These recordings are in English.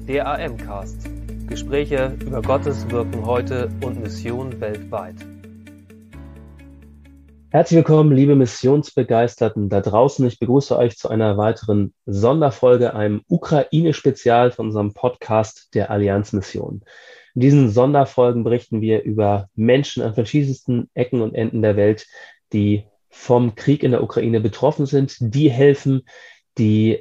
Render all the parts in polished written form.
Der AM-Cast. Gespräche über Gottes Wirken heute und Mission weltweit. Herzlich willkommen, liebe Missionsbegeisterten da draußen. Ich begrüße euch zu einer weiteren Sonderfolge, einem Ukraine-Spezial von unserem Podcast der Allianz-Mission. In diesen Sonderfolgen berichten wir über Menschen an verschiedensten Ecken und Enden der Welt, die vom Krieg in der Ukraine betroffen sind, die helfen, die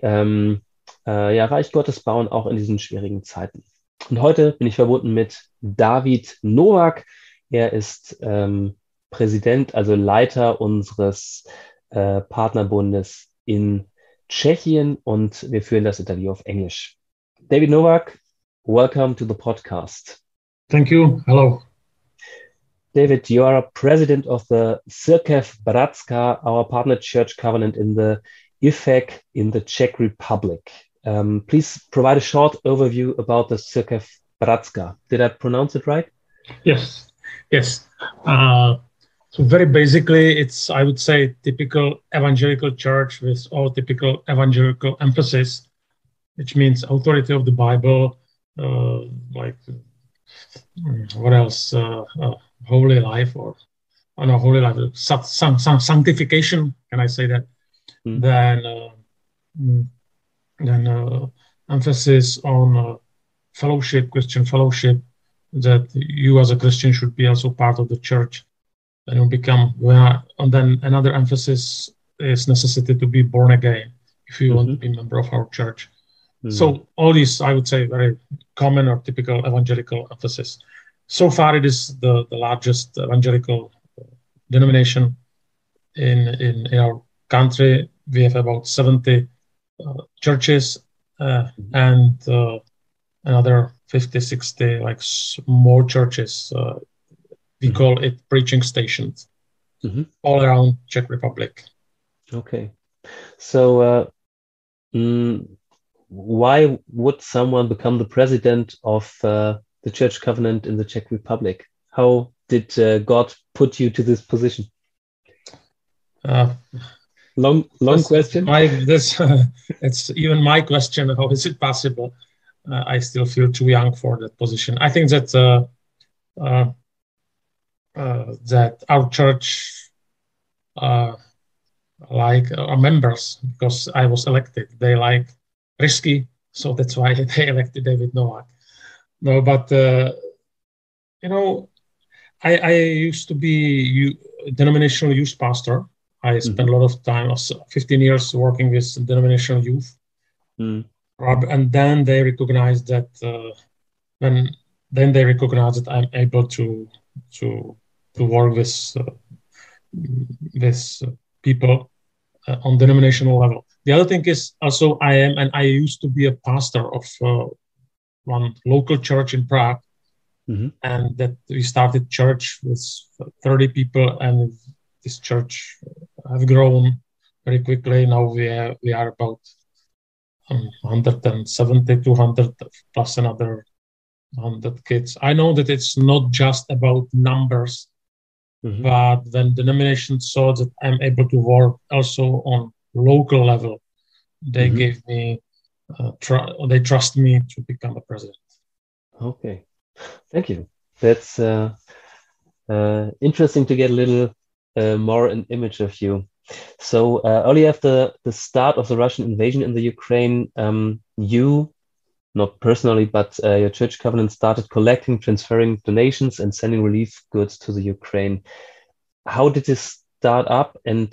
Reich Gottes bauen, auch in diesen schwierigen Zeiten. Und heute bin ich verbunden mit David Novák. Er ist Präsident, also Leiter unseres Partnerbundes in Tschechien, und wir führen das Interview auf Englisch. David Novák, welcome to the podcast. Thank you. Hello. David, you are a president of the Cirkev Bratrska, our partner church covenant in the IFFEC in the Czech Republic. Please provide a short overview about the Cirkev Bratrska. Did I pronounce it right? Yes. So very basically, it's, I would say, typical evangelical church with all typical evangelical emphasis, which means authority of the Bible, what else? Holy life, holy life, sanctification. Can I say that? Then emphasis on fellowship, Christian fellowship, that you as a Christian should be also part of the church. And and then another emphasis is necessity to be born again if you want to be a member of our church. So all these, I would say, very common or typical evangelical emphasis. So far, it is the largest evangelical denomination in our country. We have about 70 churches and another 50, 60 more churches. We call it preaching stations all around Czech Republic. Okay. So why would someone become the president of the Church Covenant in the Czech Republic? How did God put you to this position? Long question. It's even my question. How is it possible? I still feel too young for that position. I think that that our church, like our members, because I was elected, they like risky, so that's why they elected David Novák. No, but I used to be denominational youth pastor. I spent a lot of time, 15 years working with denominational youth. And then they recognized that I'm able to work with people on denominational level. The other thing is also I used to be a pastor of one local church in Prague, and that we started church with 30 people, and this church have grown very quickly. Now we are about 170, 200 plus another 100 kids. I know that it's not just about numbers, but when the denomination saw that I'm able to work also on local level, they gave me, they trust me to become a president. Okay, thank you. That's interesting to get a little more an image of you. So early after the start of the Russian invasion in the Ukraine, you, not personally, but your church covenant started collecting, transferring donations and sending relief goods to the Ukraine. How did this start up, and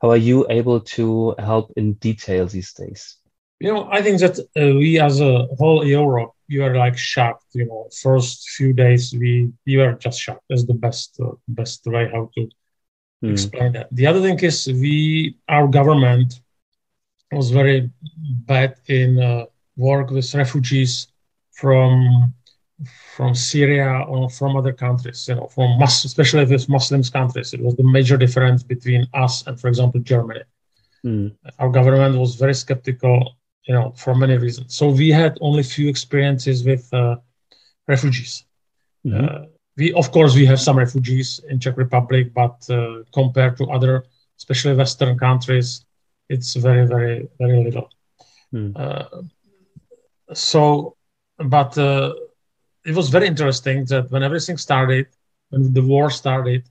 how are you able to help in detail these days? I think that we as a whole Europe, you are shocked. First few days we were just shocked. That's the best way how to explain that. The other thing is our government was very bad in work with refugees from Syria or from other countries, especially with Muslim countries. It was the major difference between us and, for example, Germany. Our government was very skeptical, for many reasons. So we had only few experiences with refugees. We have some refugees in Czech Republic, but compared to other, especially Western countries, it's very, very, very little. But it was very interesting that when everything started, when the war started,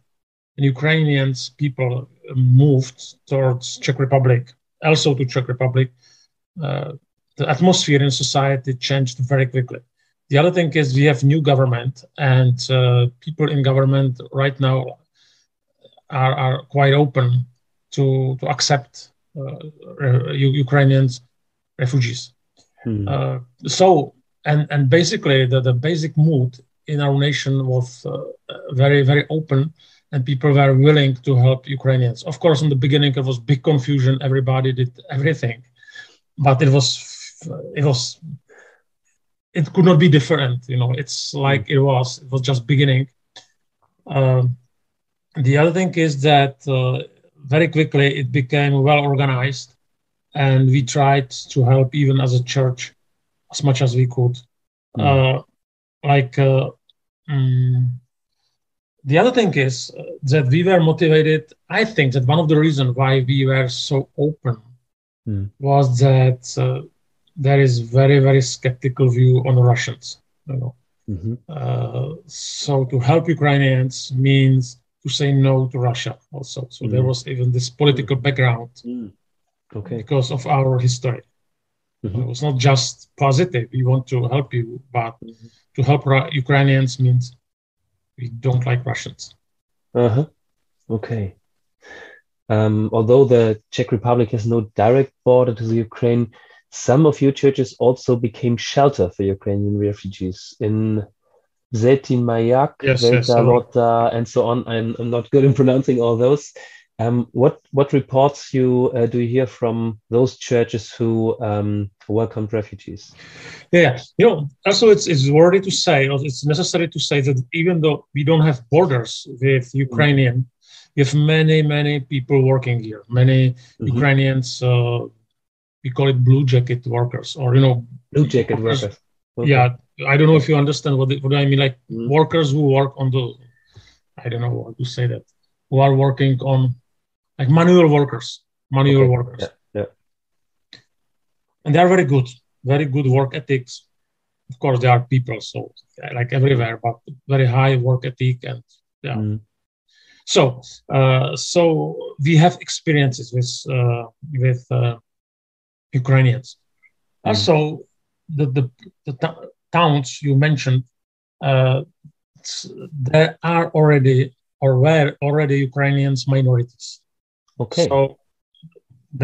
and Ukrainians people moved towards Czech Republic, also to Czech Republic, the atmosphere in society changed very quickly. The other thing is we have new government, and people in government right now are quite open to accept Ukrainians refugees. And basically the basic mood in our nation was very, very open, and people were willing to help Ukrainians. Of course, in the beginning, it was big confusion. Everybody did everything, but it could not be different. It's like it was just beginning. The other thing is that very quickly it became well organized, and we tried to help even as a church as much as we could. The other thing is that we were motivated. I think that one of the reasons why we were so open was that there is very, very skeptical view on Russians. So to help Ukrainians means to say no to Russia also. So there was even this political background because of our history. It was not just positive, we want to help you, but to help Ukrainians means we don't like Russians. Okay. Although the Czech Republic has no direct border to the Ukraine, some of your churches also became shelter for Ukrainian refugees in Zetin Mayak, Velta, and so on. I'm not good in pronouncing all those. What reports do you hear from those churches who welcomed refugees? Also it's worthy to say, or it's necessary to say that even though we don't have borders with Ukrainian, we have many people working here. Many Ukrainians, we call it blue jacket workers, or blue jacket workers. Okay. Yeah, I don't know if you understand what I mean. Like workers who work on I don't know how to say that, who are working on like manual workers. Yeah. And they are very good work ethics. Of course, there are people, so like everywhere, but very high work ethic, and So we have experiences with Ukrainians. Also, the towns you mentioned, there are already or were already Ukrainians minorities. Okay. So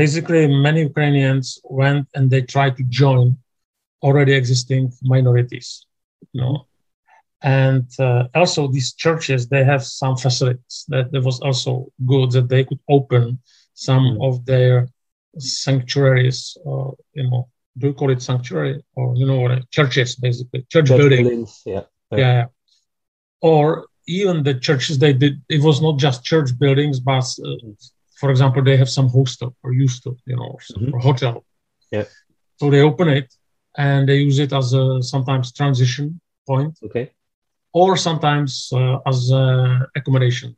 basically, many Ukrainians went and they tried to join already existing minorities. And also these churches, they have some facilities that was also good, that they could open some of their sanctuaries, do you call it sanctuary, or churches, basically church buildings. Yeah. Or even the churches, they did, it was not just church buildings, but for example, they have some hostel or used to, or hotel. Yeah. So they open it and they use it as a sometimes transition point. Okay. Or sometimes as accommodation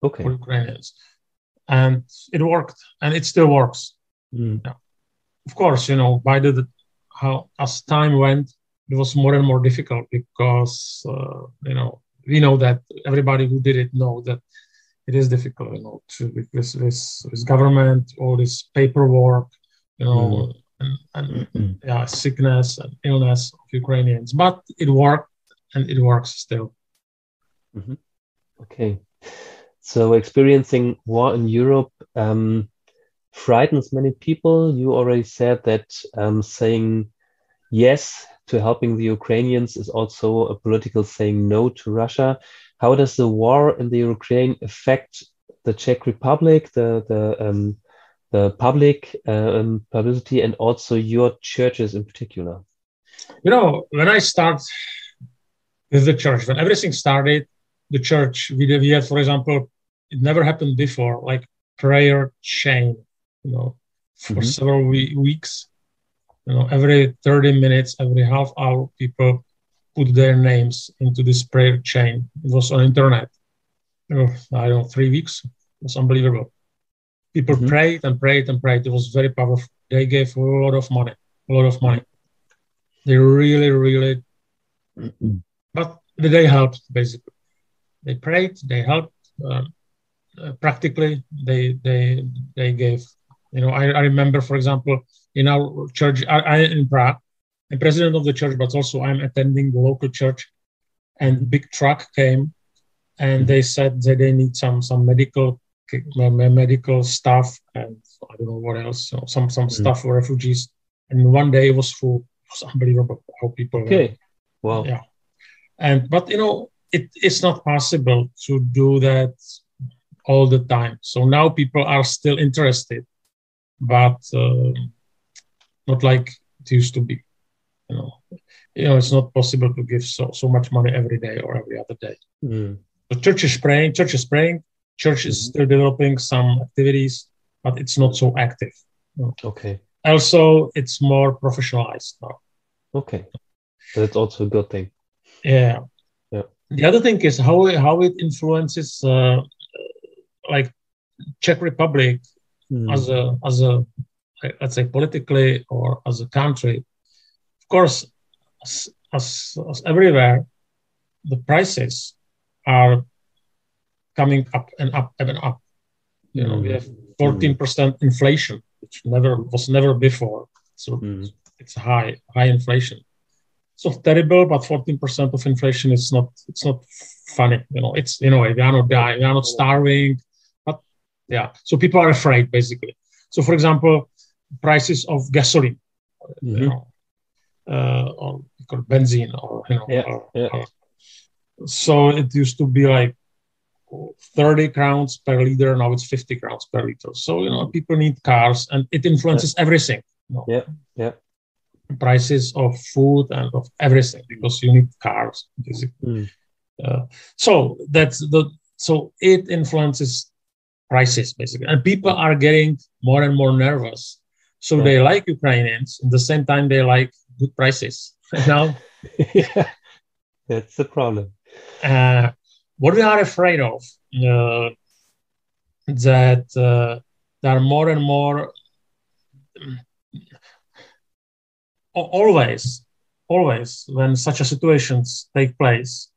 for Ukrainians. And it worked, and it still works. Yeah. Of course, as time went, it was more and more difficult because, we know that everybody who did it know that it is difficult, with this government, all this paperwork, and sickness and illness of Ukrainians. But it worked. And it works still. Okay. So experiencing war in Europe frightens many people. You already said that saying yes to helping the Ukrainians is also a political saying no to Russia. How does the war in the Ukraine affect the Czech Republic, the public publicity, and also your churches in particular? When I start with the church, when everything started, the church, we had, for example, it never happened before, like prayer chain, for several weeks, every 30 minutes, every half hour, people put their names into this prayer chain. It was on internet. 3 weeks. It was unbelievable. People prayed and prayed and prayed. It was very powerful. They gave a lot of money. They really, but they helped, basically. They prayed, they helped. Practically, they gave. I remember, for example, in our church, I in Prague, I'm president of the church, but also I'm attending the local church, and big truck came, and they said that they need some medical stuff, and I don't know what else, some stuff for refugees. And one day it was full. It was unbelievable how people. Okay. Wow. Yeah. But it's not possible to do that all the time. So now people are still interested, but not like it used to be. It's not possible to give so much money every day or every other day. The church is praying. Church is still developing some activities, but it's not so active. Okay. Also, it's more professionalized now. Okay. That's also a good thing. Yeah. The other thing is how it influences like Czech Republic as a let's say politically or as a country. Of course, as everywhere, the prices are coming up and up and up. We have 14% inflation, which was never before. So it's high inflation. It's not terrible, but 14% of inflation is not. It's not funny. It's we are not dying, we are not starving, but yeah. So people are afraid, basically. So, for example, prices of gasoline, or benzene, or so it used to be like 30 crowns per liter. Now it's 50 crowns per liter. So people need cars, and it influences everything. Prices of food and of everything, because you need cars, basically. So it influences prices, basically, and people are getting more and more nervous. So they like Ukrainians, at the same time they like good prices. Now, that's the problem. What we are afraid of, that there are more and more. Always, when such a situations take place,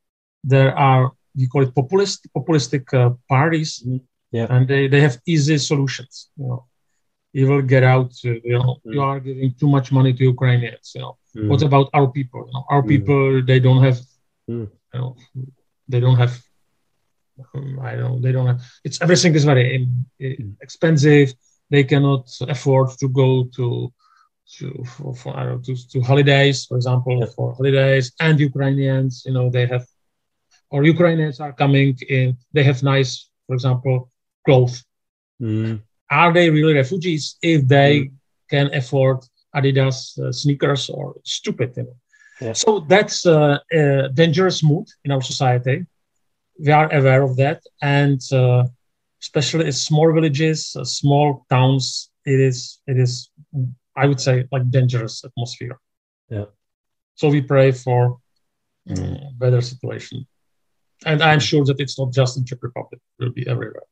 there are, we call it populistic parties, and they have easy solutions. You will get out. You are giving too much money to Ukrainians. What about our people? Our people, they don't have. They don't have. They don't have. It's everything is very expensive. They cannot afford to go to holidays, for example, for holidays, and Ukrainians, they have, or Ukrainians are coming in, they have nice, for example, clothes. Are they really refugees if they can afford Adidas sneakers or stupid? So that's a dangerous mood in our society. We are aware of that, and especially in small villages, small towns, it is. I would say, like, dangerous atmosphere. So we pray for better situation, and I'm sure that it's not just in Czech Republic; it will be everywhere.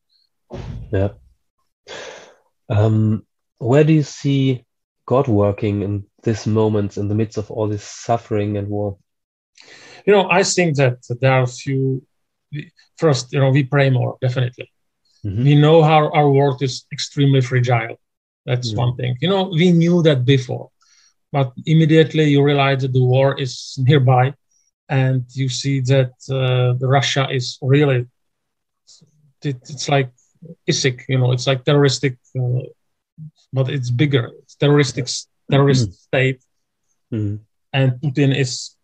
Where do you see God working in this moment, in the midst of all this suffering and war? I think that there are a few. First, we pray more, definitely. We know how our world is extremely fragile. That's one thing. We knew that before, but immediately you realize that the war is nearby, and you see that the Russia is really, it's like IFFEC, it's like terroristic, but it's bigger. It's terrorist state, and Putin is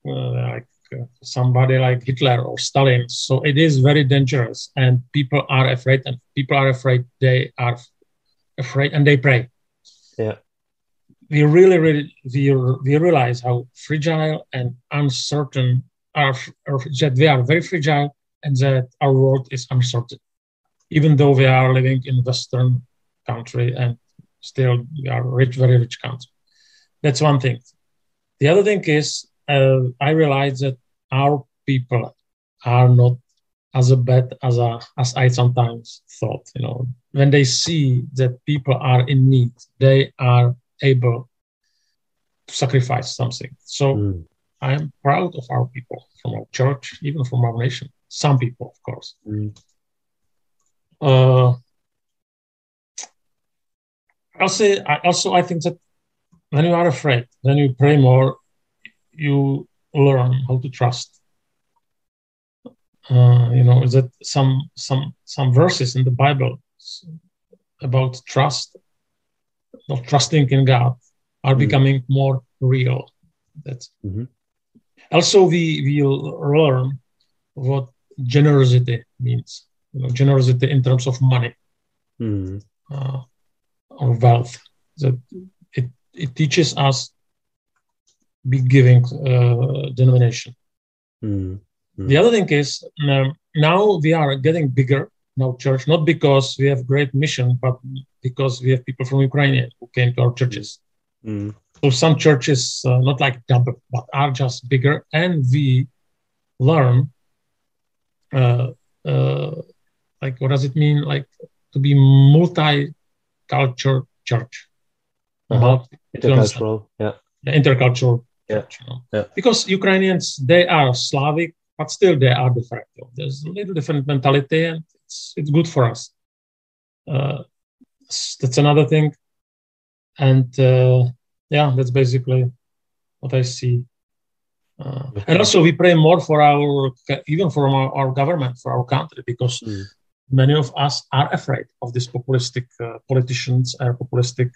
like somebody like Hitler or Stalin. So it is very dangerous, and people are afraid, They are afraid, and they pray. We really we realize how fragile and uncertain that we are, very fragile, and that our world is uncertain, even though we are living in Western country, and still we are very rich country. That's one thing. The other thing is, I realize that our people are not as bad as I sometimes thought. When they see that people are in need, they are able to sacrifice something. So I am proud of our people, from our church, even from our nation. Some people, of course. I think that when you are afraid, when you pray more, you learn how to trust. That some verses in the Bible about trust, of trusting in God, are becoming more real. That's also we learn what generosity means. Generosity in terms of money or wealth. That it teaches us be giving denomination. The other thing is now we are getting bigger now church, not because we have great mission, but because we have people from Ukraine who came to our churches. So some churches, not like double, but are just bigger, and we learn like what does it mean, like to be multi-cultural church, intercultural, intercultural church. Because Ukrainians, they are Slavic, but still they are different. There's a little different mentality, and it's good for us. That's another thing, and that's basically what I see. And also we pray more for even for our government, for our country, because many of us are afraid of these populistic politicians or populistic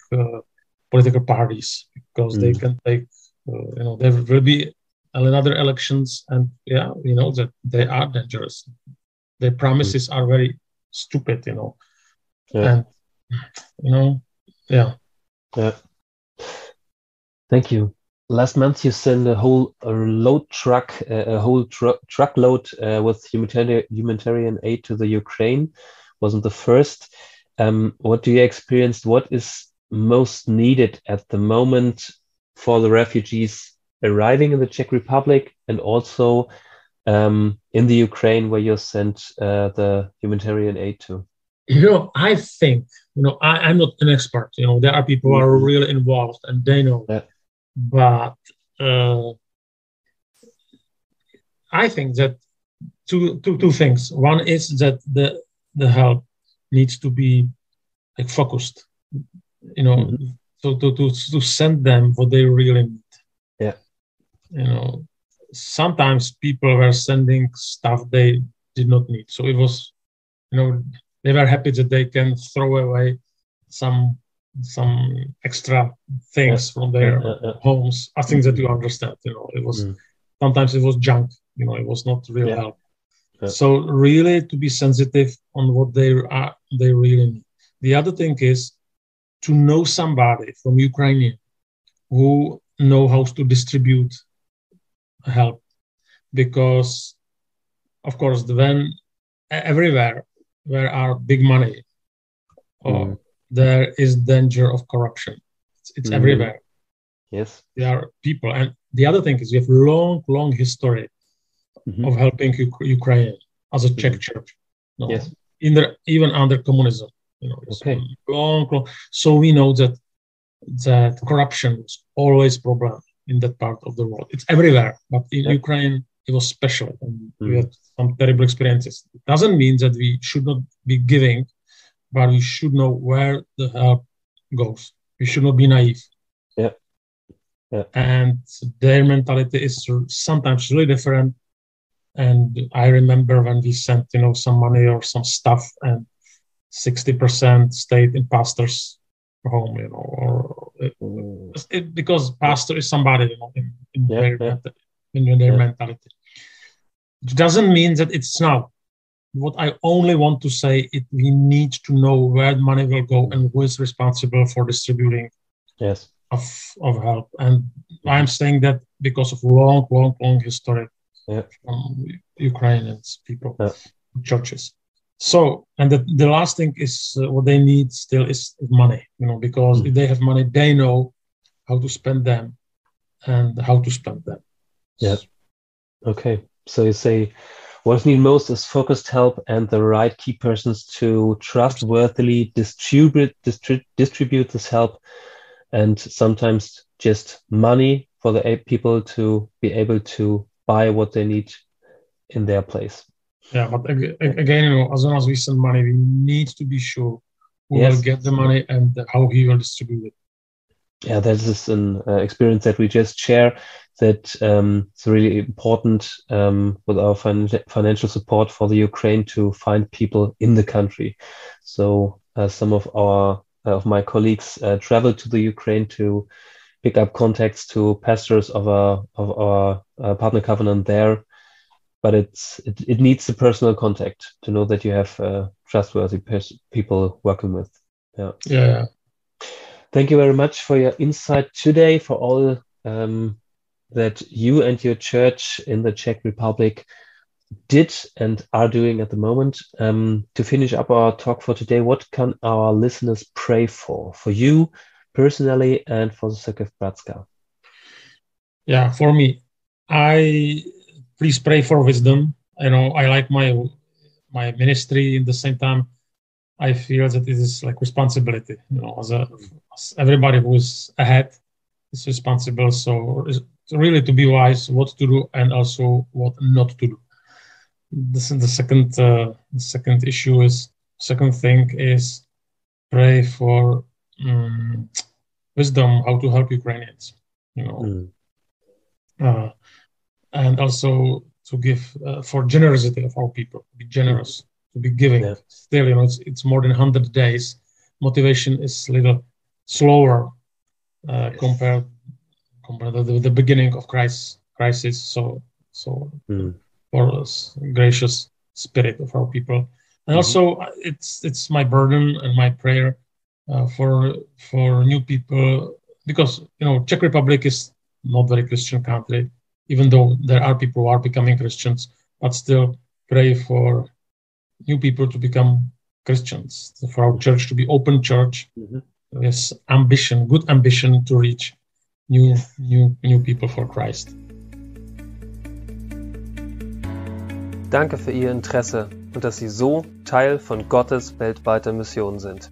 political parties, because they can take, there will be another elections, and we know that they are dangerous. Their promises are very stupid, and Thank you. Last month, you sent a whole truckload with humanitarian aid to the Ukraine. Wasn't the first. What do you experience? What is most needed at the moment for the refugees arriving in the Czech Republic, and also in the Ukraine, where you sent the humanitarian aid to? I think, I'm not an expert. There are people who are really involved and they know. But I think that two things. One is that the help needs to be like focused, so to send them what they really need. Sometimes people were sending stuff they did not need. So it was, they were happy that they can throw away some extra things from their homes. I think that you understand, it was sometimes it was junk, it was not real help. So really to be sensitive on what they really need. The other thing is to know somebody from Ukraine who know how to distribute help, because of course when everywhere where are big money, there is danger of corruption. It's everywhere. Yes. There are people. And the other thing is we have long history of helping Ukraine as a Czech church. Yes. Even under communism. Long. So we know that corruption is always a problem in that part of the world. It's everywhere. But in Ukraine, it was special. And we had some terrible experiences. It doesn't mean that we should not be giving, but we should know where the help goes. We should not be naive. And their mentality is sometimes really different. And I remember when we sent, some money or some stuff, and 60% stayed in pastor's home, because pastor is somebody, in their mentality. It doesn't mean that it's now. What I only want to say is we need to know where the money will go and who is responsible for distributing of help. And I'm saying that because of long history from Ukrainians, people, churches. So, and the last thing is what they need still is money, because if they have money, they know how to spend them and how to spend them. Okay. So you say what we need most is focused help and the right key persons to trustworthily distribute this help, and sometimes just money for the people to be able to buy what they need in their place. Yeah, but again, as long as we send money, we need to be sure who will get the money and how he will distribute it. Yeah, that is an experience that we just share, that it's really important with our financial support for the Ukraine to find people in the country. So some of my colleagues traveled to the Ukraine to pick up contacts to pastors of our partner covenant there. But it needs the personal contact to know that you have trustworthy people working with. Yeah. Thank you very much for your insight today, for all that you and your church in the Czech Republic did and are doing at the moment. To finish up our talk for today, what can our listeners pray for you personally and for the Cirkev Bratrska? Yeah, for me, please pray for wisdom. I like my ministry. At the same time, I feel that it is like responsibility. As everybody who is ahead is responsible. So it's really to be wise what to do and also what not to do. This is the second issue. Second thing is pray for wisdom how to help Ukrainians. And also to give for generosity of our people, to be generous, to be giving. Yeah. Still, it's more than 100 days. Motivation is a little slower compared to the beginning of crisis. So for us, gracious spirit of our people, and also it's my burden and my prayer for new people, because Czech Republic is not very Christian country. Even though there are people who are becoming Christians, but still pray for new people to become Christians, for our church to be open church, with ambition, good ambition to reach new people for Christ. Danke für Ihr Interesse und dass Sie so Teil von Gottes weltweiter Mission sind.